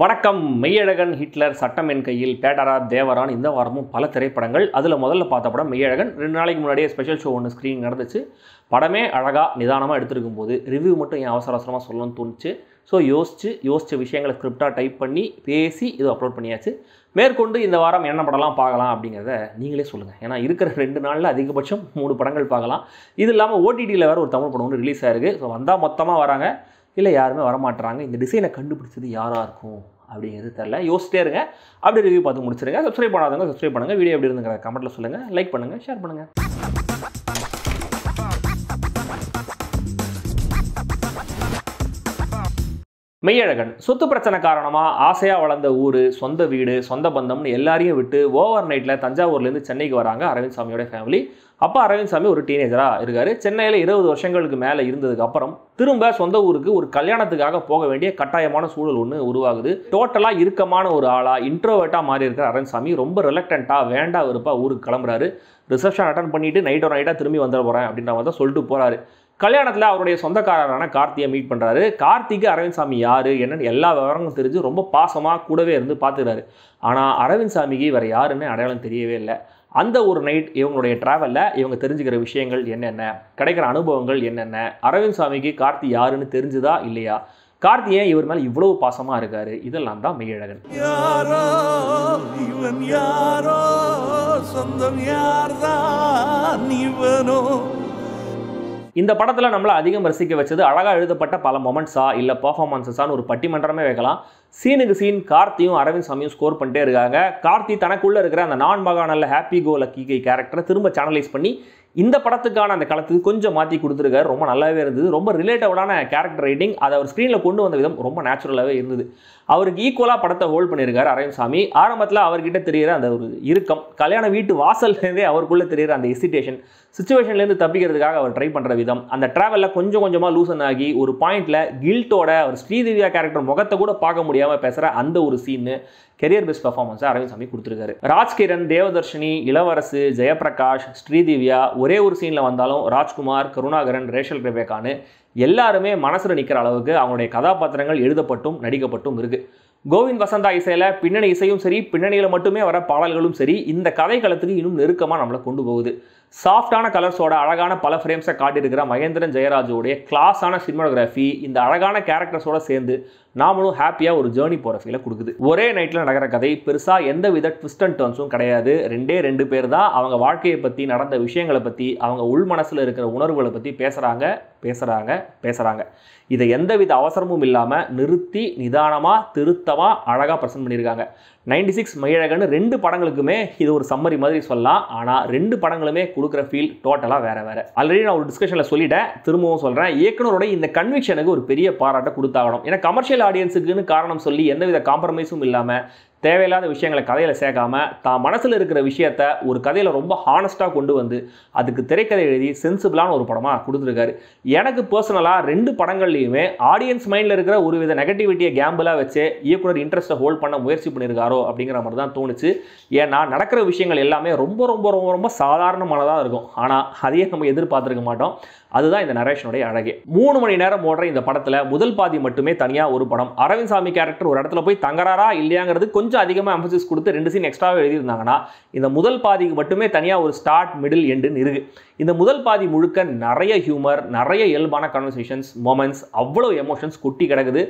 வணக்கம். மெய்யழகன், ஹிட்லர், சட்டம் என் கையில், பேட்டரா, தேவரான் இந்த வாரமும் பல திரைப்படங்கள். அதில் முதல்ல பார்த்த படம் மெய்யழகன். 2 நாளைக்கு முன்னாடியே ஸ்பெஷல் ஷோ ஒன்று ஸ்க்ரீன் நடந்துச்சு. படமே அழகாக நிதானமாக எடுத்துருக்கும் போது ரிவ்யூ மட்டும் ஏன் அவசர அவசரமாக சொல்லணும்னு தோணுச்சு. ஸோ யோசித்த விஷயங்களை ஸ்கிரிப்டாக டைப் பண்ணி பேசி இது அப்லோட் பண்ணியாச்சு. மேற்கொண்டு இந்த வாரம் என்ன படம்லாம் பார்க்கலாம் அப்படிங்கிறத நீங்களே சொல்லுங்கள். ஏன்னா இருக்கிற 2 நாளில் அதிகபட்சம் 3 படங்கள் பார்க்கலாம். இது இல்லாமல் ஓடிடியில் வேறு ஒரு தமிழ் படம் ஒன்று ரிலீஸ் ஆயிருக்கு. ஸோ வந்தால் மொத்தமாக வராங்க, இல்லை யாருமே வரமாட்டுறாங்க. இந்த டிசைனை கண்டுபிடிச்சது யாராக இருக்கும் அப்படிங்கிறது தெரில. யோசிச்சிட்டே இருங்க. அப்படி ரிவ்யூ பார்த்து முடிச்சிருங்க. சப்ஸ்கிரைப் பண்ணாதவங்க சப்ஸ்கிரைப் பண்ணுங்கள். வீடியோ எப்படி இருந்துங்கிற கமெண்ட்டில் சொல்லுங்கள். லைக் பண்ணுங்கள், ஷேர் பண்ணுங்கள். மெய்யழகன் சொத்து பிரச்சனை காரணமாக ஆசையாக வளர்ந்த ஊர், சொந்த வீடு, சொந்த பந்தம்னு எல்லாரையும் விட்டு ஓவர் நைட்டில் தஞ்சாவூர்லேருந்து சென்னைக்கு வராங்க அரவிந்த் சாமியோட ஃபேமிலி. அப்போ அரவிந்த் சாமி ஒரு டீனேஜராக இருக்கார். சென்னையில் 20 வருஷங்களுக்கு மேலே இருந்ததுக்கு அப்புறம் திரும்ப சொந்த ஊருக்கு ஒரு கல்யாணத்துக்காக போக வேண்டிய கட்டாயமான சூழல் ஒன்று உருவாகுது. டோட்டலாக இறுக்கமான ஒரு ஆளாக இன்ட்ரோவேட்டாக மாறி இருக்கிற அரவிந்த் சாமி ரொம்ப ரிலக்டண்ட்டாக வேண்டா வெறுப்பாக ஊருக்கு கிளம்புறாரு. ரிசப்ஷன் அட்டன் பண்ணிவிட்டு நைட்டாக திரும்பி வந்துட போகிறேன் அப்படின்ற மாதிரி தான் சொல்லிட்டு போகிறாரு. கல்யாணத்தில் அவருடைய சொந்தக்காரரான கார்த்தியை மீட் பண்ணுறாரு. கார்த்திக்கு அரவிந்த் சாமி யார் என்னன்னு எல்லா விவரங்களும் தெரிஞ்சு ரொம்ப பாசமாக கூடவே இருந்து பார்த்துக்கிறாரு. ஆனால் அரவிந்த் சாமிக்கு வேறு யாருன்னு அடையாளம் தெரியவே இல்லை. அந்த ஒரு நைட் இவங்களுடைய ட்ராவலில் இவங்க தெரிஞ்சுக்கிற விஷயங்கள் என்னென்ன, கிடைக்கிற அனுபவங்கள் என்னென்ன, அரவிந்த் சாமிக்கு கார்த்தி யாருன்னு தெரிஞ்சுதா இல்லையா, கார்த்தி ஏன் இவர் மேலே இவ்வளவு பாசமாக இருக்காரு, இதெல்லாம் தான் மெய்யழகன். இந்த படத்தில் நம்மளை அதிகம் ரசிக்க வச்சது அழகாக எழுதப்பட்ட பல மொமெண்ட்ஸா இல்லை பர்ஃபார்மன்ஸஸான்னு ஒரு பட்டிமன்றமே வைக்கலாம். சீனுக்கு சீன் கார்த்தியும் அரவிந்த் சாமியும் ஸ்கோர் பண்ணிட்டே இருக்காங்க. கார்த்தி தனக்குள்ளே இருக்கிற அந்த நான் மகானல்ல ஹாப்பி கோ லக்கி கை கேரக்டரை திரும்ப சேனலைஸ் பண்ணி இந்த படத்துக்கான அந்த களத்துக்கு கொஞ்சம் மாற்றி கொடுத்துருக்காரு. ரொம்ப நல்லாவே இருந்தது. ரொம்ப ரிலேட்டபிளான கேரக்டர் ரைட்டிங். அதை அவர் ஸ்க்ரீனில் கொண்டு வந்த விதம் ரொம்ப நேச்சுரலாகவே இருந்தது. அவருக்கு ஈக்குவலாக படத்தை ஹோல்ட் பண்ணியிருக்காரு அரவிந்த் சாமி. ஆரம்பத்தில் அவர்கிட்ட தெரிகிற அந்த ஒரு இறுக்கம், கல்யாண வீட்டு வாசல்லேருந்தே அவருக்குள்ளே தெரிகிற அந்த எசிடேஷன், சிச்சுவேஷன்லேருந்து தப்பிக்கிறதுக்காக அவர் ட்ரை பண்ணுற விதம், அந்த ட்ராவலில் கொஞ்சம் கொஞ்சமாக லூசன் ஆகி ஒரு பாயிண்டில் கில்ட்டோட அவர் ஸ்ரீதிவ்யா கேரக்டர் முகத்தை கூட பார்க்க முடியாமல் பேசுகிற அந்த ஒரு சீனு கெரியர் பெஸ்ட் பர்ஃபார்மன்ஸை அரவிந்த் சாமி கொடுத்துருக்காரு. ராஜ்கிரண், தேவதர்ஷினி, இளவரசு, ஜெயபிரகாஷ், ஸ்ரீதிவ்யா ஒரே ஒரு சீனில் வந்தாலும் ராஜ்குமார், கருணாகரன், ரேஷல் ரெபேக்கான்னு எல்லாருமே மனசில் நிற்கிற அளவுக்கு அவங்களுடைய கதாபாத்திரங்கள் எழுதப்பட்டும் நடிக்கப்பட்டும் இருக்குது. கோவிந்த் வசந்தா இசையில் பின்னணி இசையும் சரி, பின்னணியில் மட்டுமே வர பாடல்களும் சரி, இந்த கதைக்களத்துக்கு இன்னும் நெருக்கமாக நம்மளை கொண்டு போகுது. சாஃப்டான கலர்ஸோட அழகான பல ஃப்ரேம்ஸை காட்டியிருக்கிற மகேந்திரன் ஜெயராஜோடைய கிளாஸான சினிமாட்டோகிராஃபி இந்த அழகான கேரக்டர்ஸோட சேர்ந்து நாமளும் ஹாப்பியாக ஒரு ஜேர்னி போகிற ஃபீலை கொடுக்குது. ஒரே நைட்டில் நடக்கிற கதை, பெருசாக எந்த வித ட்விஸ்ட் அண்ட் டர்ன்ஸும் கிடையாது. 2 பேர் தான் அவங்க வாழ்க்கையை பற்றி, நடந்த விஷயங்களை பற்றி, அவங்க உள் மனசில் இருக்கிற உணர்வுகளை பற்றி பேசுகிறாங்க. இதை எந்தவித அவசரமும் இல்லாமல் நிறுத்தி நிதானமாக திருத்தமாக அழகாக ப்ரெசென்ட் பண்ணியிருக்காங்க. 96 மெய்யழகன் 2 படங்களுக்குமே இது ஒரு சம்மரி மாதிரி சொல்லலாம். ஆனால் 2 படங்களுமே கொடுக்குற ஃபீல் டோட்டலாக வேறு. ஆல்ரெடி நான் ஒரு டிஸ்கஷனில் சொல்லிட்டேன், திரும்பவும் சொல்கிறேன். இயக்குனரோட இந்த கன்விக்ஷனுக்கு ஒரு பெரிய பாராட்டை கொடுத்தாகணும். ஏன்னா கமர்ஷியல் ஆடியன்ஸுக்குன்னு காரணம் சொல்லி எந்தவித காம்ப்ரமைஸும் இல்லாமல் தேவையில்லாத விஷயங்களை கதையில் சேர்க்காம தான் மனசில் இருக்கிற விஷயத்த ஒரு கதையில் ரொம்ப ஹானஸ்ட்டாக கொண்டு வந்து அதுக்கு திரைக்கதை எழுதி சென்சிபிளான ஒரு படமாக கொடுத்துருக்காரு. எனக்கு பர்சனலாக 2 படங்கள்லையுமே ஆடியன்ஸ் மைண்டில் இருக்கிற ஒரு வித நெகட்டிவிட்டியை கேம்பிளாக வச்சு இயக்குனர் இன்ட்ரெஸ்ட்டை ஹோல்ட் பண்ண முயற்சி பண்ணியிருக்காரோ அப்படிங்கிற மாதிரி தான் தோணுச்சு. ஏன்னா நடக்கிற விஷயங்கள் எல்லாமே ரொம்ப ரொம்ப ரொம்ப ரொம்ப சாதாரணமானதாக இருக்கும். ஆனால் அதையே நம்ம எதிர்பார்த்துருக்க மாட்டோம். அதுதான் இந்த நரேஷனுடைய அழகே. 3 மணி நேரம் ஓடுற இந்த படத்தில் முதல் பாதி மட்டுமே தனியாக ஒரு படம். அரவிந்த் சாமி கேரக்டர் ஒரு இடத்துல போய் தங்கறாரா இல்லையாங்கிறது கொஞ்சம் அதிகமாக எம்பசிஸ் கொடுத்து 2 சீன் எக்ஸ்ட்ராவே எழுதியிருந்தாங்கன்னா இந்த முதல் பாதிக்கு மட்டுமே தனியாக ஒரு ஸ்டார்ட், மிடில், எண்டுன்னு இருக்கு. இந்த முதல் பாதி முழுக்க நிறைய ஹியூமர், நிறைய இயல்பான கன்வர்சேஷன்ஸ், மொமெண்ட்ஸ், அவ்வளோ எமோஷன்ஸ் கொட்டி கிடக்குது.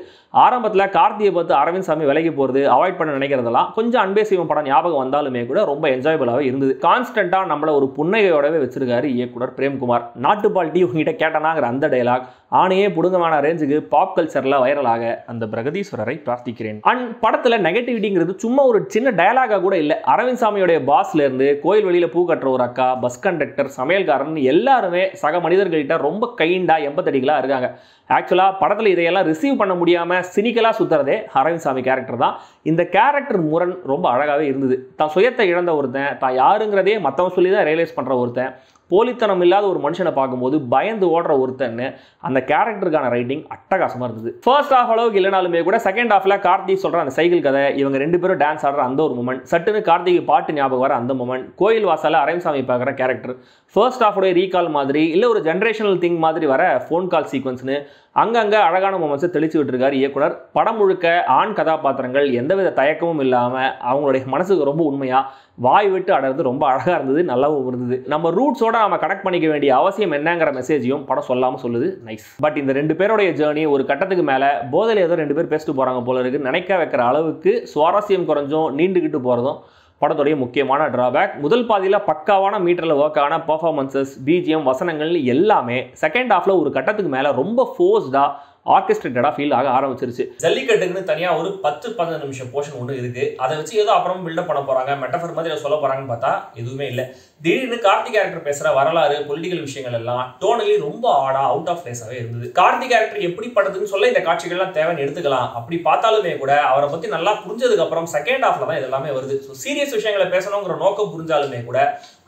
ஆரம்பத்தில் கார்த்தியை பார்த்து அரவிந்த் சாமி விலகி போகிறது, அவாய்ட் பண்ண நினைக்கிறதெல்லாம் கொஞ்சம் அன்பே சிவம் படம் ஞாபகம் வந்தாலுமே கூட ரொம்ப என்ஜாயபிளாகவே இருந்தது. கான்ஸ்டன்ட்டாக நம்மளை ஒரு புன்னகையோடவே வச்சிருக்காரு இயக்குனர் பிரேம்குமார். நாட்டுப்பால்ட்டி உங்ககிட்ட கேட்டனாங்கிற அந்த டைலாக் ஆணையே புடுங்கமான ரேஞ்சுக்கு பாப் கல்ச்சரில் வைரலாக அந்த பிரகதீஸ்வரரை பிரார்த்திக்கிறேன். அண்ட் படத்தில் நெகட்டிவிட்டிங்கிறது சும்மா ஒரு சின்ன டயலாக கூட இல்லை. அரவிந்த் சாமியோடைய பாஸ்லேருந்து கோயில் வெளியில் பூ கட்டுற ஒரு அக்கா, பஸ் கண்டக்டர், சமையல்காரன் எல்லாருமே சக மனிதர்கள்கிட்ட ரொம்ப கைண்டாக எம்பத்தடிக்கலாக இருக்காங்க. ஆக்சுவலாக படத்தில் இதையெல்லாம் ரிசீவ் பண்ண முடியாமல் சினிக்கலாக சுற்றுறதே அரவிந்த் சாமி கேரக்டர் தான். இந்த கேரக்டர் முரண் ரொம்ப அழகாகவே இருந்தது. தான் சுயத்தை இழந்த ஒருத்தன், தான் யாருங்கிறதே மற்றவன் சொல்லி தான் ரியலைஸ் பண்ணுற ஒருத்தன், போலித்தனம் இல்லாத ஒரு மனுஷனை பார்க்கும்போது பயந்து ஓடுற ஒருத்தன்னு அந்த கேரக்டருக்கான ரைட்டிங் அட்டகாசமாக இருந்தது. ஃபர்ஸ்ட் ஹாஃப் அளவுக்கு இல்லைனாலுமே கூட செகண்ட் ஹாஃபில் கார்த்தி சொல்கிற அந்த சைக்கிள் கதை, இவங்க 2 பேரும் டான்ஸ் ஆடுற அந்த ஒரு மூமெண்ட், சட்டுன்னு கார்த்திக்கு பாட்டு ஞாபகம் வர அந்த மூமெண்ட், கோயில் வாசலில் அரவிந்த் சாமி பார்க்குற கேரக்டர், ஃபர்ஸ்ட் ஹாஃபோடைய ரீகால் மாதிரி இல்லை ஒரு ஜென்ரேஷனல் திங் மாதிரி வர ஃபோன் கால் சீக்வன்ஸ்னு அங்கங்கே அழகான மொமெண்ட்ஸை தெளிச்சு விட்டுருக்காரு இயக்குனர். படம் முழுக்க ஆண் கதாபாத்திரங்கள் எந்தவித தயக்கமும் இல்லாமல் அவங்களுடைய மனசுக்கு ரொம்ப உண்மையாக வாய் விட்டு அடர்ந்து ரொம்ப அழகாக இருந்தது, நல்லாவும் இருந்தது. நம்ம ரூட்ஸோட நம்ம கனெக்ட் பண்ணிக்க வேண்டிய அவசியம் என்னங்கிற மெசேஜையும் படம் சொல்லாமல் சொல்லுது. நைஸ். பட் இந்த 2 பேருடைய ஜேர்னி ஒரு கட்டத்துக்கு மேலே போதையில் ஏதோ 2 பேர் பேசிட்டு போகிறாங்க போல இருக்குது நினைக்க வைக்கிற அளவுக்கு சுவாரஸ்யம் குறைஞ்சும் நீண்டுக்கிட்டு போகிறதும் படத்துடைய முக்கியமான டிராபேக். முதல் பாதியில் பக்காவான மீட்டரில் ஒர்க் ஆன பர்ஃபார்மன்சஸ், பிஜிஎம், வசனங்கள் எல்லாமே செகண்ட் ஹாஃபில் ஒரு கட்டத்துக்கு மேலே ரொம்ப ஃபோர்ஸ்டாக ஆர்கெஸ்ட்ரேட்டடாக ஃபீல் ஆக ஆரம்பிச்சிருச்சு. ஜல்லிக்கட்டுக்குன்னு தனியாக ஒரு 10-15 நிமிஷம் போர்ஷன் ஒன்று இருக்குது. அதை வச்சு ஏதோ அப்புறம் பில்டப் பண்ண போகிறாங்க, மெட்டஃபர் மாதிரி சொல்ல போகிறாங்கன்னு பார்த்தா எதுவுமே இல்லை. திடீர்னு கார்த்திக் கேரக்டர் பேசுகிற வரலாறு, பொலிட்டிக்கல் விஷயங்கள் எல்லாம் டோனலி ரொம்ப ஆடா அவுட் ஆஃப் பிளேஸாகவே இருந்தது. கார்த்திக் கேரக்டர் எப்படிப்பட்டதுன்னு சொல்ல இந்த காட்சிகள்லாம் தேவைன்னு எடுத்துக்கலாம். அப்படி பார்த்தாலுமே கூட அவரை பற்றி நல்லா புரிஞ்சதுக்கு அப்புறம் செகண்ட் ஹாஃப்ல தான் இதெல்லாமே வருது. ஸோ சீரியஸ் விஷயங்களை பேசணுங்கிற நோக்கம் புரிஞ்சாலுமே கூட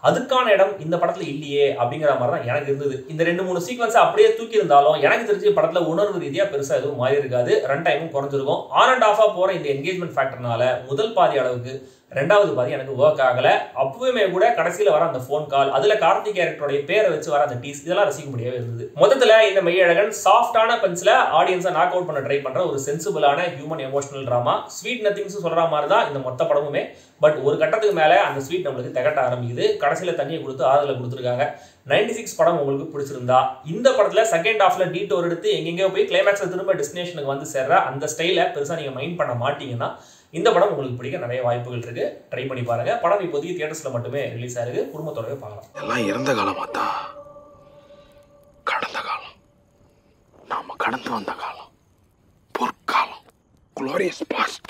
அதுக்கான இடம் இந்த படத்துல இல்லையே அப்படிங்கிற மாதிரி தான் எனக்கு இருந்தது. இந்த 2-3 சீக்வன்ஸை அப்படியே தூக்கி இருந்தாலும் எனக்கு தெரிஞ்சு படத்துல உணர்வு ரீதியாக பெருசாக எதுவும் மாறி இருக்காது. ரன் டைமும் குறைஞ்சிருக்கும். ஆன் அண்ட் ஆஃபாக போகிற இந்த என்கேஜ்மெண்ட் ஃபேக்டர்னால முதல் பாதி அளவுக்கு ரெண்டாவது பாதி எனக்கு ஒர்க் ஆகலை. அப்பவுமே கூட கடைசியில் வர அந்த ஃபோன் கால், அதில் கார்த்திக் கேரக்டருடைய பேரை வச்சு வர அந்த டீஸ், இதெல்லாம் ரசிக்க முடியவே இருந்தது. மொத்தத்தில் இந்த மெய்யழகன் சாஃப்டான பஞ்சில் ஆடியன்ஸை நாக் அவுட் பண்ண ட்ரை பண்ணுற ஒரு சென்சிபிளான human emotional drama. Sweet nothings சொல்கிற மாதிரி தான் இந்த மொத்த படமுமே. பட் ஒரு கட்டத்துக்கு மேலே அந்த ஸ்வீட் நம்மளுக்கு திகட்ட ஆரம்பிக்குது. கடைசியில் தண்ணியை கொடுத்து ஆறுதலை கொடுத்துருக்காங்க. 96 படம் உங்களுக்கு பிடிச்சிருந்தா இந்த படத்தில் செகண்ட் ஹாஃபில் டீட்டோர் எடுத்து எங்கெங்கேயோ போய் கிளைமேக்ஸில் திரும்ப டெஸ்டினேஷனுக்கு வந்து சேர்ற அந்த ஸ்டைலை பெருசாக நீங்கள் மைண்ட் பண்ண மாட்டீங்கன்னா இந்த படம் உங்களுக்கு பிடிக்க நிறைய வாய்ப்புகள் இருக்கு. ட்ரை பண்ணி பாருங்க. படம் இப்போதைக்கு தியேட்டர்ஸ்ல மட்டுமே ரிலீஸ் ஆயிருக்கு. குடும்பத்தோடவே பார்க்கலாம். எல்லாம் இறந்த காலமா தான், கடந்த காலம், நாம கடந்து வந்த காலம், பொற்காலம், குளோரியஸ் பாஸ்ட்.